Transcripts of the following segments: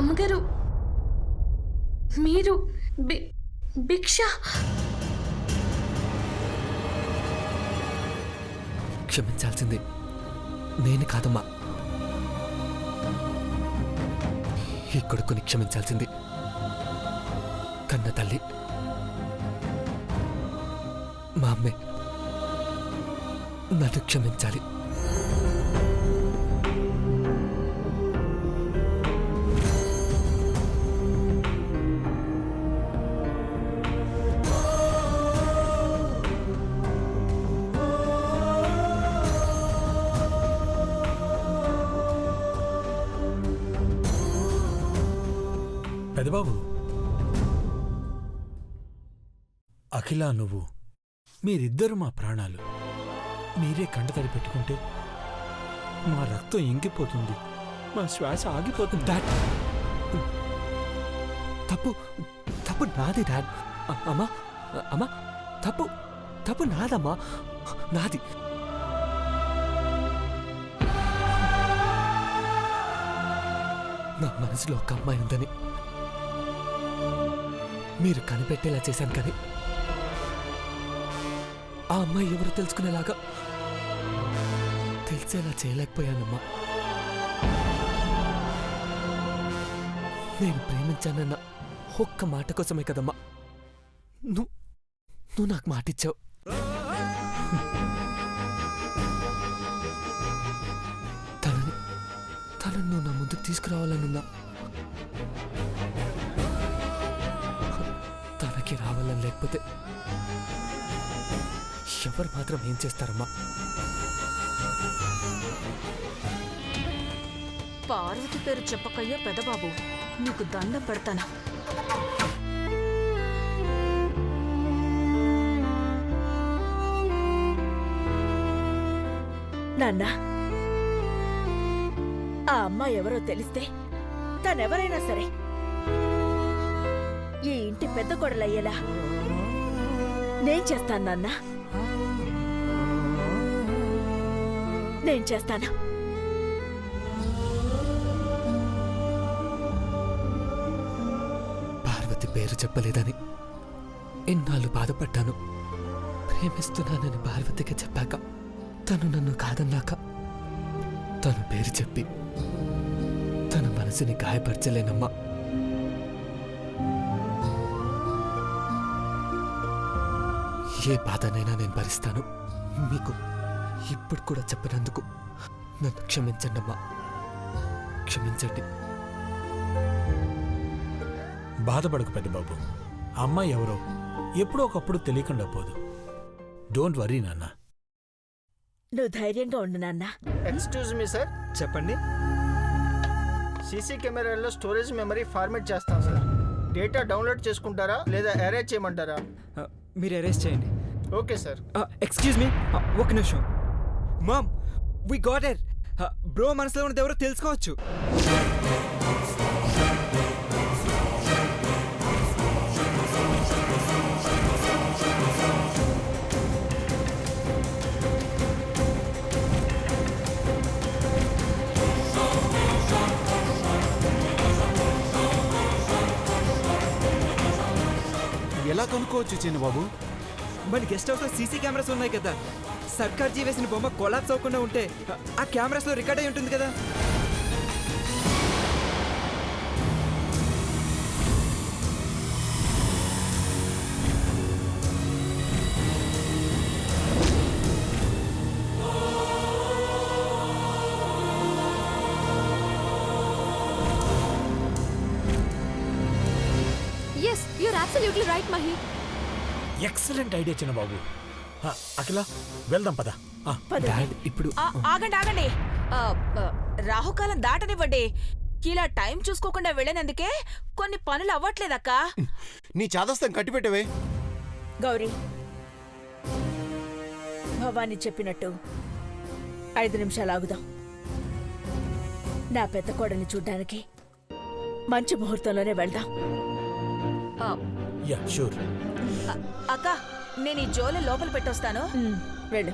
అమ్మగారు మీరు భిక్ష. క్షమించాల్సింది నేను కాదమ్మా, ఈ కొడుకుని క్షమించాల్సింది కన్న తల్లి మా అమ్మే. నన్ను క్షమించాలి. పెదబాబు, అఖిల నువ్వు మీరిద్దరు మా ప్రాణాలు. మీరే కంటతడి పెట్టుకుంటే మా రక్తం ఇంకిపోతుంది, మా శ్వాస ఆగిపోతుంది. డాడ్, తప్పు తప్పు నాది డాడ్. అమ్మా అమ్మా, తప్పు తప్పు నాదమ్మా, నాది. నా మనసులో ఒక అమ్మాయి ఉందని మీరు కనిపెట్టేలా చేశాను, కానీ ఆ అమ్మాయి ఎవరు తెలుసుకునేలాగా తెలిసేలా చేయలేకపోయానమ్మా. నేను ప్రేమించానన్న ఒక్క మాట కోసమే కదమ్మా నువ్వు నాకు మాటిచ్చావు. తనని నువ్వు నా ముందుకు తీసుకురావాలనున్నా, తనకి రావాలని లేకపోతే ఎవరు మాత్రం ఏం చేస్తారమ్మా? పార్వతి పేరు చెప్పకయ్యా పెదబాబు, నీకు దండం పెడతానా. నాన్నా, ఆ అమ్మాయి ఎవరో తెలిస్తే తనెవరైనా సరే ఈ ఇంటి పెద్ద కొడలయ్యేలా నేను చేస్తాను నాన్నా, నేను చేస్తాను. పార్వతి పేరు చెప్పలేదని ఎన్నాళ్ళు బాధపడ్డాను. ప్రేమిస్తున్నానని పార్వతికి చెప్పాక తను నన్ను కాదన్నాక తను పేరు చెప్పి తన మనసుని గాయపరచలేనమ్మా. ఏ బాధనైనా నేను భరిస్తాను. మీకు ఇప్పుడు కూడా చెప్పినందుకు నన్ను క్షమించండి అమ్మా, క్షమించండి. బాధపడకు పెద్దబాబు, అమ్మాయి ఎవరో ఎప్పుడో ఒకప్పుడు తెలియకుండా పోదు. డోంట్ వరీ నాన్న. నువ్వు ధైర్యంగా ఉండు నాన్నా. Excuse me sir. చెప్పండి. సీసీ కెమెరాల్లో స్టోరేజ్ మెమరీ ఫార్మేట్ చేస్తాం సార్. డేటా డౌన్లోడ్ చేసుకుంటారా లేదా అరేంజ్ చేయమంటారా? మీరు అరేంజ్ చేయండి. Okay sir. ఎక్స్క్యూజ్ మీ, ఒక నిమిషం. Ma'am, we got it. Bro మనసులో ఉన్నది ఎవరో తెలుసుకోవచ్చు. ఎలా కనుక్కోవచ్చు చిన్నబాబు? మన గెస్ట్ హౌస్ లో సీసీ కెమెరాస్ ఉన్నాయి కదా. సర్కార్ జీ వేసిన బొమ్మ కొలాప్స్ అవ్వకుండా ఉంటే ఆ కెమెరాస్ లో రికార్డ్ అయి ఉంటుంది కదా. Yes, you're absolutely right, Mahi. Excellent idea Chinnababu. Akhila, వెళ్దాం పద. డాడ్, ఇప్పుడు ఆగండి ఆగండి, రాహుకాలం దాటనివ్వండి. ఇలా టైం చూసుకోకుండా వెళ్ళినందుకే కొన్ని పనులు అవ్వట్లేదక్కా. నీ చాదస్తం కట్టిపెట్టవే. గౌరీ, భవానీ చెప్పినట్టు 5 నిమిషాలు ఆగుదాం. నా పెద్ద కోడల్ని చూడ్డానికి మంచి ముహూర్తంలోనే వెళ్దాం. Yeah sure. అక్క, నేను ఈ జోలు లోపల పెట్టొస్తాను. వెళ్ళు.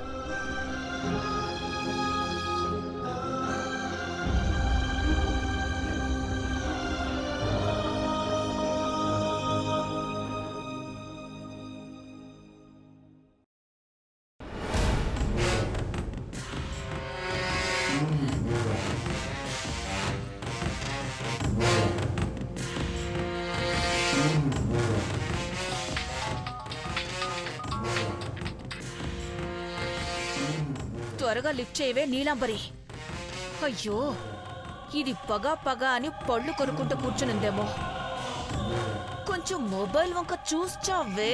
త్వరగా లిఫ్ట్ చేయవే నీలాంబరి. అయ్యో, ఇది పగ అని పళ్ళు కొనుక్కుంటూ కూర్చునుందేమో. కొంచెం మొబైల్ వంక చూస్తావే.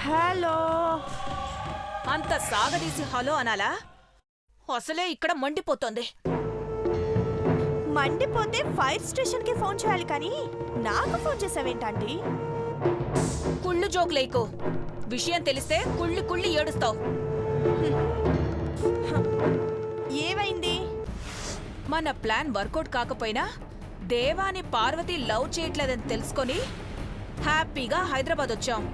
హలో, అంత సాగదీసి హలో అనాలా? అసలే ఇక్కడ మండిపోతోంది. మండిపోతే ఫైర్ స్టేషన్ కి ఫోన్ చేయాలి కానీ నాకు ఫోన్ చేసావేంటండి? కుళ్ళు జోకులేకో. విషయం తెలిస్తే కుళ్ళి ఏడుస్తావు. ఏమైంది? మన ప్లాన్ వర్కౌట్ కాకపోయినా దేవాని పార్వతి లవ్ చేయట్లేదని తెలుసుకొని హ్యాపీగా హైదరాబాద్ వచ్చాం.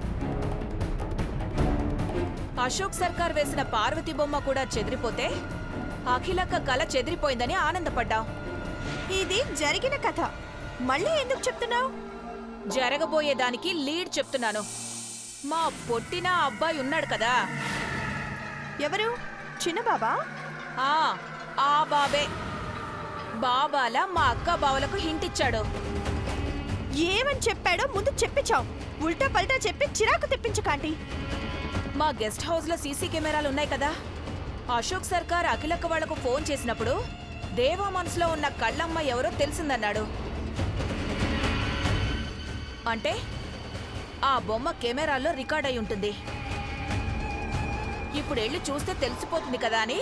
అశోక్ సర్కార్ వేసిన పార్వతి బొమ్మ కూడా చెదిరిపోతే అఖిలక్క కల చెదిరిపోయిందని ఆనందపడ్డాం. ఇది జరిగిన కథ మళ్ళీ ఎందుకు చెప్తున్నావు? జరగబోయేదానికి లీడ్ చెప్తున్నాను. మా పొట్టిన అబ్బాయి ఉన్నాడు కదా. ఎవరు? చిన్న బాబా? ఆ బాబే. బాబాల మా అక్క బావలకు హింట్ ఇచ్చాడు. ఏమని చెప్పాడో ముందు చెప్పించావు. ఉల్టా పల్టా చెప్పి చిరాకు తెప్పించకాంటి. మా గెస్ట్ హౌస్ లో సీసీ కెమెరాలు ఉన్నాయి కదా. అశోక్ సర్కార్ అఖిలక్క వాళ్లకు ఫోన్ చేసినప్పుడు దేవా మనసులో ఉన్న కళ్ళమ్మ ఎవరో తెలిసిందన్నాడు. అంటే ఆ బొమ్మ కెమెరాల్లో రికార్డ్ అయి ఉంటుంది. ఇప్పుడు వెళ్ళి చూస్తే తెలిసిపోతుంది కదా అని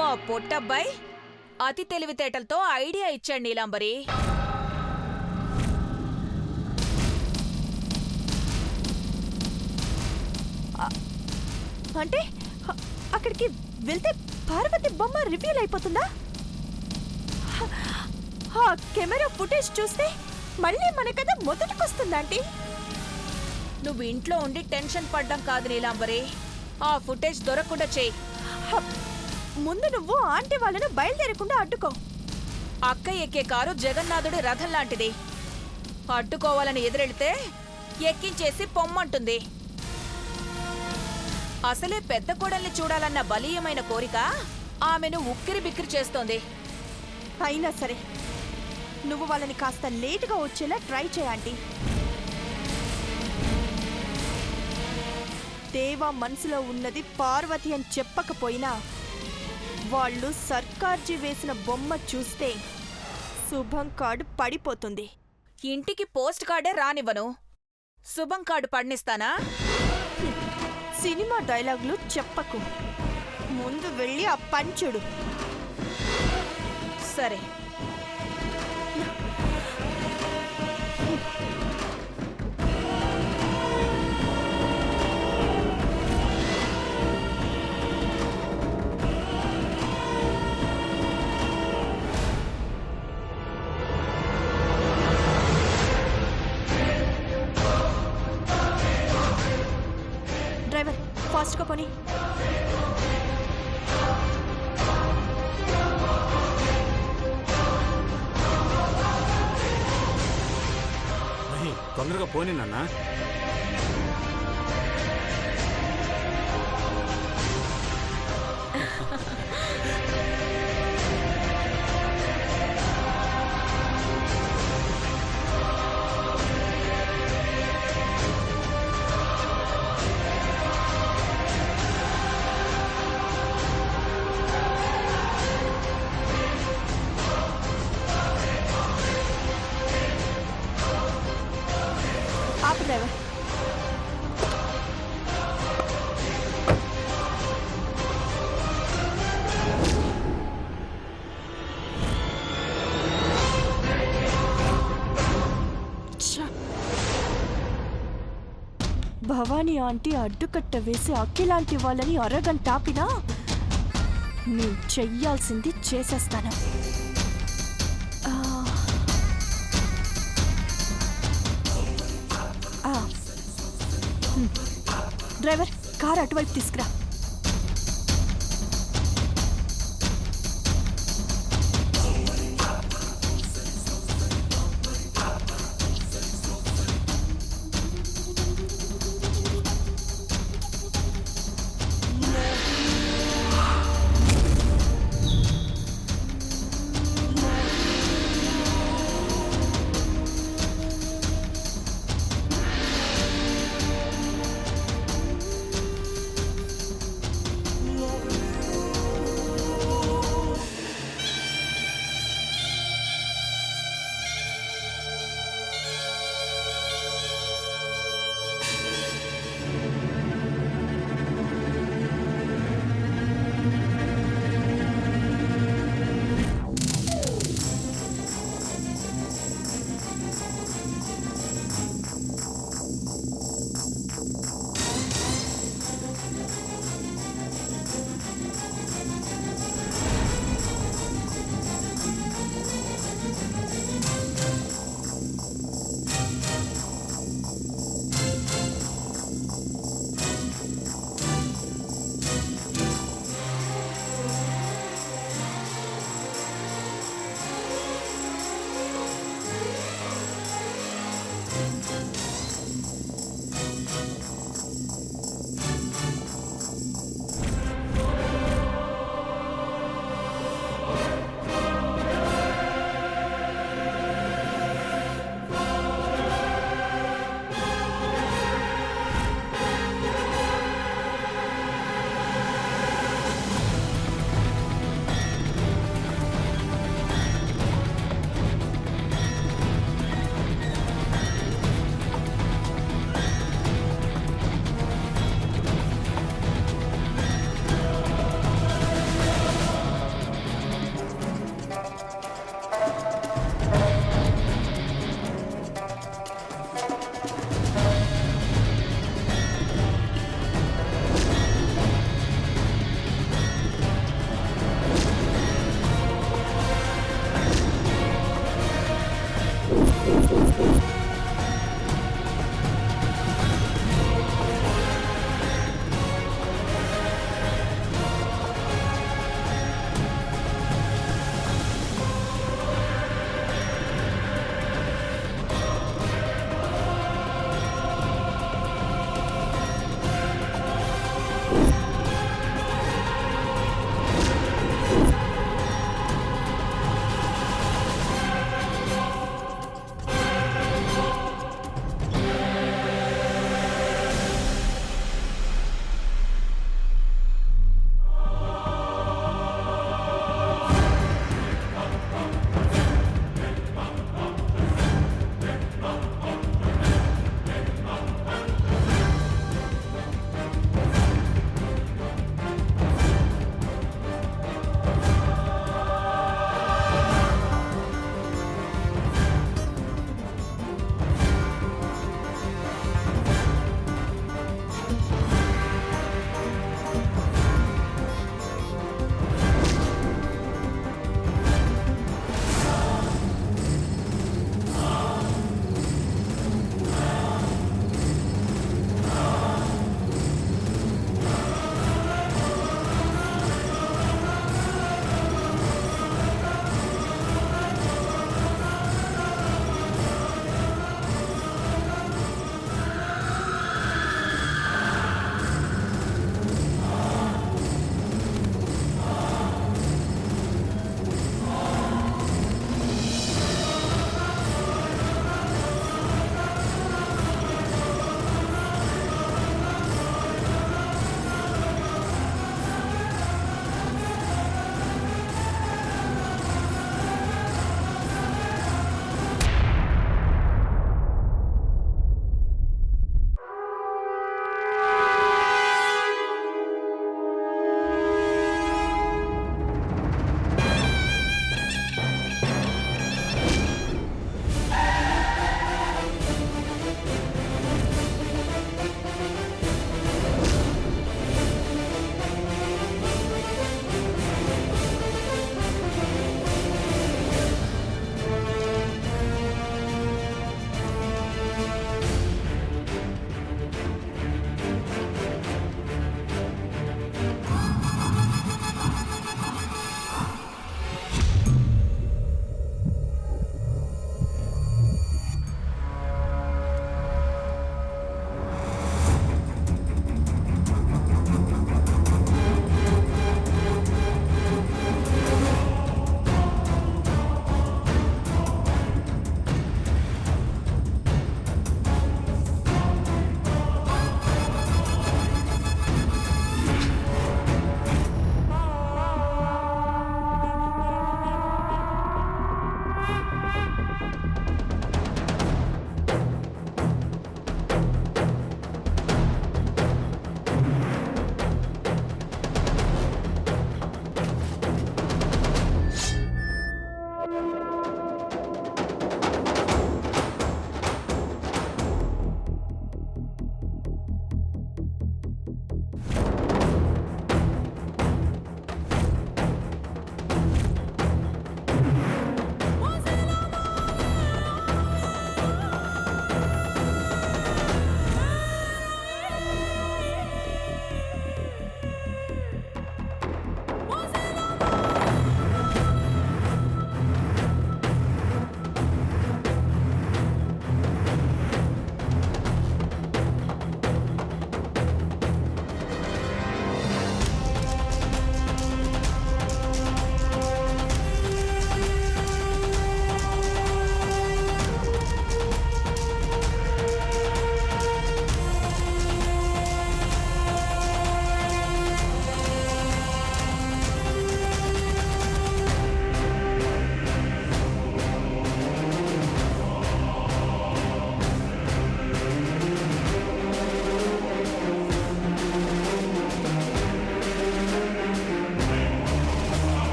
మా పొట్టబ్బాయి అతి తెలివితేటలతో ఐడియా ఇచ్చాడు నీలాంబరి. అంటే అక్కడికి వెళ్తే పార్వతి బొమ్మ రివీల్ అయిపోతుందా? ఆ కెమెరా ఫుటేజ్ చూస్తే మళ్ళీ మన కథ మొదటికొస్తుందంటే? నువ్వు ఇంట్లో ఉండి టెన్షన్ పడ్డం కాదు నీలాంబరి. ఆ ఫుటేజ్ దొరకకుండా చెయ్యి. ముందు నువ్వు ఆంటీ వాళ్ళను బయలుదేరకుండా అడ్డుకో. అక్క ఎక్కే కారు జగన్నాథుడి రథం లాంటిది. అడ్డుకోవాలని ఎదురెళ్తే ఎక్కించేసి పొమ్మంటుంది. అసలే పెద్ద కోడల్ని చూడాలన్న బలీయమైన కోరిక ఆమెను ఉక్కిరి బిక్కిరి చేస్తోంది. అయినా సరే నువ్వు వాళ్ళని కాస్త లేటుగా వచ్చేలా ట్రై చేయండి. దేవా మనసులో ఉన్నది పార్వతి అని చెప్పకపోయినా వాళ్ళు సర్కార్జీ వేసిన బొమ్మ చూస్తే శుభం కార్డు పడిపోతుంది. ఇంటికి పోస్ట్ కార్డే రానివ్వను. శుభం కార్డు పడినిస్తానా? సినిమా డైలాగులు చెప్పకు. ముందు వెళ్ళి ఆ పంచుడు. సరే. డ్రైవర్ ఫాస్ట్గా కొని. తొందరగా పోనీ నాన్న. ఆపు డ్రైవర్. భవానీ ఆంటీ అడ్డుకట్ట వేసి అఖిలాంటి వాళ్ళని అరగంట ఆపినా నేను చెయ్యాల్సింది చేసేస్తాను. డ్రైవర్ కార్ అటువైపు తీసుకురా.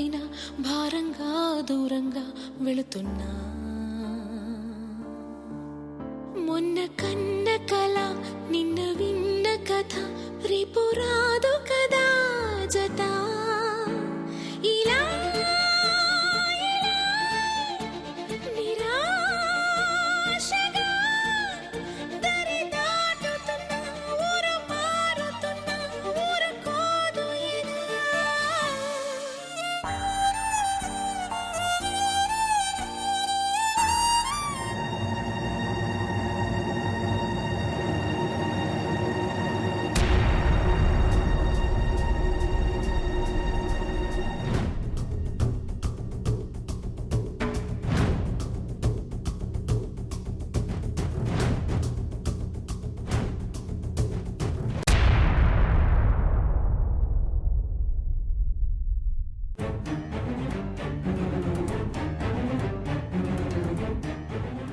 పైన భారంగా దూరంగా వెళుతున్నా మొన్న కన్న కల నిన్న విన్న కథ రేపు రాదు కదా జత ఇలా నిరాశగా దరి దాటుతున్నా ఊరు మారుతున్నా ఊరుకోదు ఎదా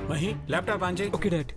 మహి ల్యాప్టాప్ ఆన్ చేయి. Okay dad.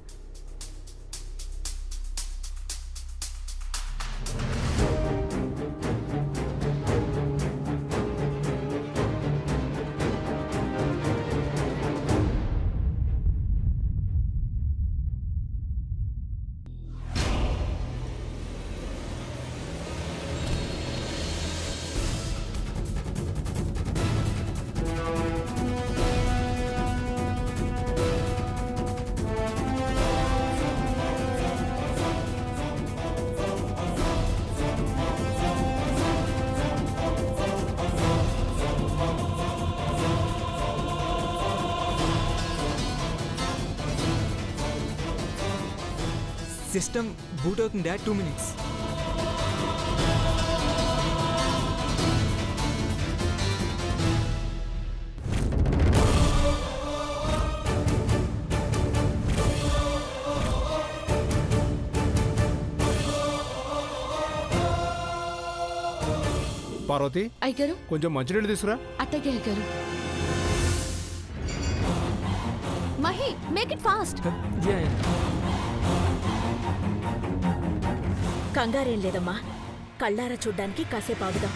సిస్టమ్ బూట్ అవుతుంది డాడ్ 2 minutes. పార్వతి అయ్యగారు కొంచెం మంచినీళ్ళు తీసుకురా. అట్టగే అయ్యగారు Mahi make it fast yeah yeah. కంగారేం లేదమ్మా, కళ్ళారా చూడ్డానికి కాసేపు ఆగుదాం.